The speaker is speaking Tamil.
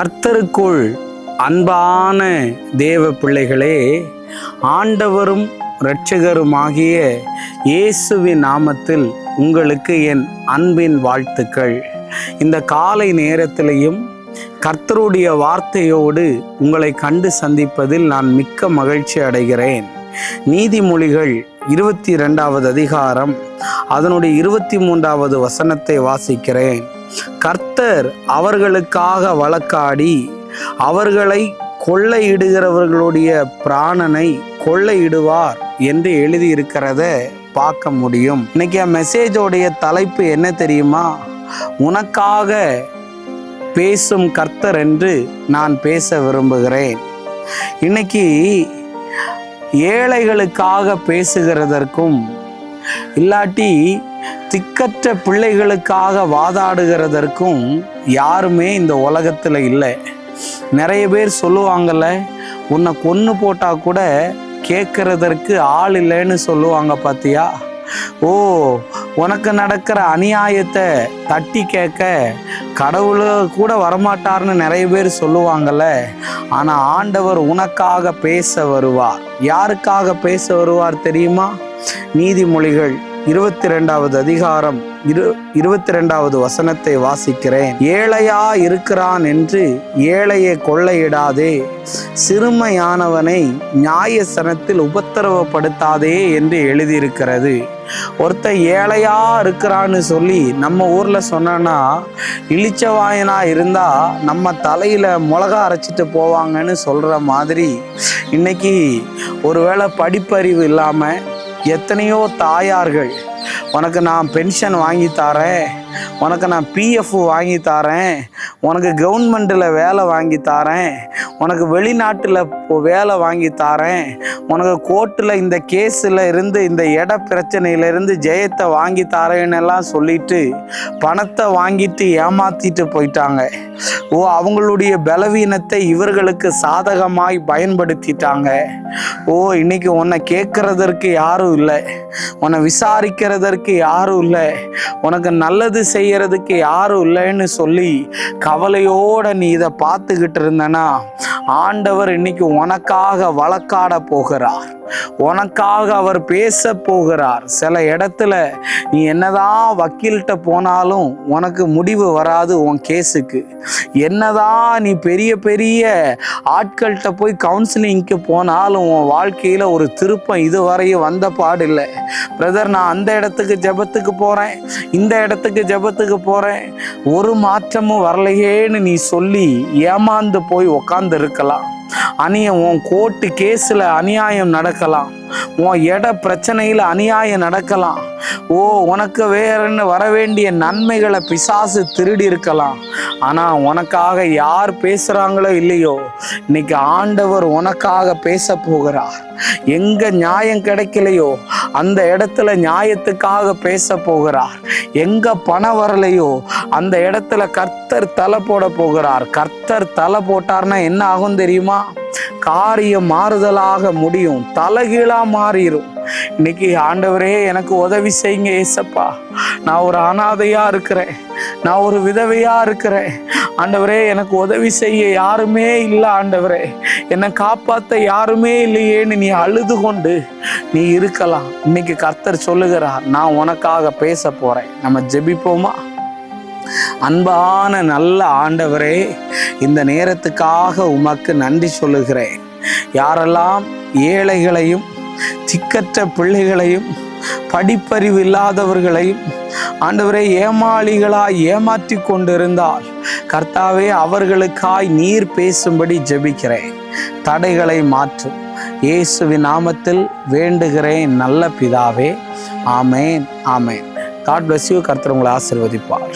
கர்த்தருக்குள் அன்பான தேவ பிள்ளைகளே, ஆண்டவரும் இரட்சகருமாகிய இயேசுவின் நாமத்தில் உங்களுக்கு என் அன்பின் வாழ்த்துக்கள். இந்த காலை நேரத்திலையும் கர்த்தருடைய வார்த்தையோடு உங்களை கண்டு சந்திப்பதில் நான் மிக்க மகிழ்ச்சி அடைகிறேன். நீதிமொழிகள் 22வது அதிகாரம் அதனுடைய 23வது வசனத்தை வாசிக்கிறேன். கர்த்தர் அவர்களுக்காக வழக்காடி அவர்களை கொள்ளையிடுகிறவர்களுடைய பிராணனை கொள்ளையிடுவார் என்று எழுதியிருக்கிறத பார்க்க முடியும். இன்னைக்கு என் மெசேஜோடைய தலைப்பு என்ன தெரியுமா? உனக்காக பேசும் கர்த்தர் என்று நான் பேச விரும்புகிறேன். இன்னைக்கு ஏழைகளுக்காக பேசுகிறதற்கும் இல்லாட்டி திக்கற்ற பிள்ளைகளுக்காக வாதாடுகிறதற்கும் யாருமே இந்த உலகத்தில் இல்லை. நிறைய பேர் சொல்லுவாங்கல்ல, உன்னை கொன்று போட்டால் கூட கேட்கறதற்கு ஆள் இல்லைன்னு சொல்லுவாங்க. பார்த்தியா? ஓ, உனக்கு நடக்கிற அநியாயத்தை தட்டி கேட்க கடவுள் கூட வரமாட்டார்னு நிறைய பேர் சொல்லுவாங்கல்ல. ஆனால் ஆண்டவர் உனக்காக பேச வருவார். யாருக்காக பேச வருவார் தெரியுமா? நீதிமொழிகள் 22வது அதிகாரம் 22வது வசனத்தை வாசிக்கிறேன். ஏழையா இருக்கிறான் என்று ஏழையை கொள்ளையிடாதே, சிறுமையானவனை நியாயசனத்தில் உபத்திரவப்படுத்தாதே என்று எழுதியிருக்கிறது. ஒருத்தன் ஏழையா இருக்கிறான்னு சொல்லி நம்ம ஊர்ல சொன்னா, இளிச்சவாயனா இருந்தா நம்ம தலையில மிளகா அரைச்சிட்டு போவாங்கன்னு சொல்ற மாதிரி, இன்னைக்கு ஒருவேளை படிப்பறிவு இல்லாம எத்தனையோ தாயார்கள், உனக்கு நான் பென்ஷன் வாங்கி தரேன், உனக்கு நான் பிஎஃப் வாங்கி தரேன், உனக்கு கவர்மெண்ட்டில் வேலை வாங்கி தரேன், உனக்கு வெளிநாட்டில் வேலை வாங்கி தரேன், உனக்கு கோர்ட்டில் இந்த கேஸில் இருந்து இந்த இட பிரச்சனையிலேருந்து ஜெயத்தை வாங்கி தரேன்னு எல்லாம் சொல்லிட்டு பணத்தை வாங்கிட்டு ஏமாற்றிட்டு போயிட்டாங்க. ஓ, அவங்களுடைய பலவீனத்தை இவர்களுக்கு சாதகமாய் பயன்படுத்திட்டாங்க. ஓ, இன்னைக்கு உன்னை கேட்கறதற்கு யாரும் இல்லை, உன்னை விசாரிக்கிறதற்கு யாரும் இல்லை, உனக்கு நல்லது செய்யறதுக்கு யாரும் இல்லைன்னு சொல்லி கவலையோட நீ இதை பார்த்துக்கிட்டு இருந்தனா, ஆண்டவர் இன்னைக்கு உனக்காக வழக்காட போகிறார். உனக்காக அவர் பேச போகிறார். சில இடத்துல நீ என்னதான் வக்கீல்கிட்ட போனாலும் உனக்கு முடிவு வராது உன் கேஸுக்கு. என்னதான் நீ பெரிய பெரிய ஆட்கள்கிட்ட போய் கவுன்சிலிங்க்கு போனாலும் உன் வாழ்க்கையில் ஒரு திருப்பம் இதுவரையும் வந்த பாடில்லை. பிரதர், நான் அந்த இடத்துக்கு ஜெபத்துக்கு போகிறேன், இந்த இடத்துக்கு ஜெபத்துக்கு போகிறேன், ஒரு மாற்றமும் வரலையேன்னு நீ சொல்லி ஏமாந்து போய் உக்காந்து இருக்கலாம். உன் கோர்ட்டு கேஸில் அநியாயம் நடக்கலாம், உன் இட பிரச்சனையில் அநியாயம் நடக்கலாம். ஓ, உனக்கு வேறன்னு வர வேண்டிய நன்மைகளை பிசாசு திருடி இருக்கலாம். ஆனால் உனக்காக யார் பேசுகிறாங்களோ இல்லையோ, இன்னைக்கு ஆண்டவர் உனக்காக பேச போகிறார். எங்கே நியாயம் கிடைக்கலையோ அந்த இடத்துல நியாயத்துக்காக பேச போகிறார். எங்கே பணம் வரலையோ அந்த இடத்துல கர்த்தர் தலை போட போகிறார். கர்த்தர் தலை போட்டார்னா என்ன ஆகும் தெரியுமா? காரியம் மாறுதலாக முடியும், தலைகீழா மாறிடும். இன்னைக்கு ஆண்டவரே எனக்கு உதவி செய்யுங்க ஏசப்பா, நான் ஒரு அனாதையா இருக்கிறேன், நான் ஒரு விதவையா இருக்கிறேன், ஆண்டவரே எனக்கு உதவி செய்ய யாருமே இல்லை, ஆண்டவரே என்னை காப்பாற்ற யாருமே இல்லையேன்னு நீ அழுது கொண்டு நீ இருக்கலாம். இன்னைக்கு கர்த்தர் சொல்லுகிறார், நான் உனக்காக பேச போறேன். நம்ம ஜெபிப்போமா? அன்பான நல்ல ஆண்டவரே, இந்த நேரத்துக்காக உமக்கு நன்றி சொல்லுகிறேன். யாரெல்லாம் ஏழைகளையும் திக்கற்ற பிள்ளைகளையும் படிப்பறிவு இல்லாதவர்களையும் ஆண்டவரே ஏமாளிகளாய் ஏமாற்றி கொண்டிருந்தால் கர்த்தாவே, அவர்களுக்காய் நீர் பேசும்படி ஜெபிக்கிறேன். தடைகளை மாற்றும் இயேசுவின் நாமத்தில் வேண்டுகிறேன் நல்ல பிதாவே. ஆமேன், ஆமேன். God bless you. கர்த்தர் உங்களை ஆசீர்வதிப்பார்.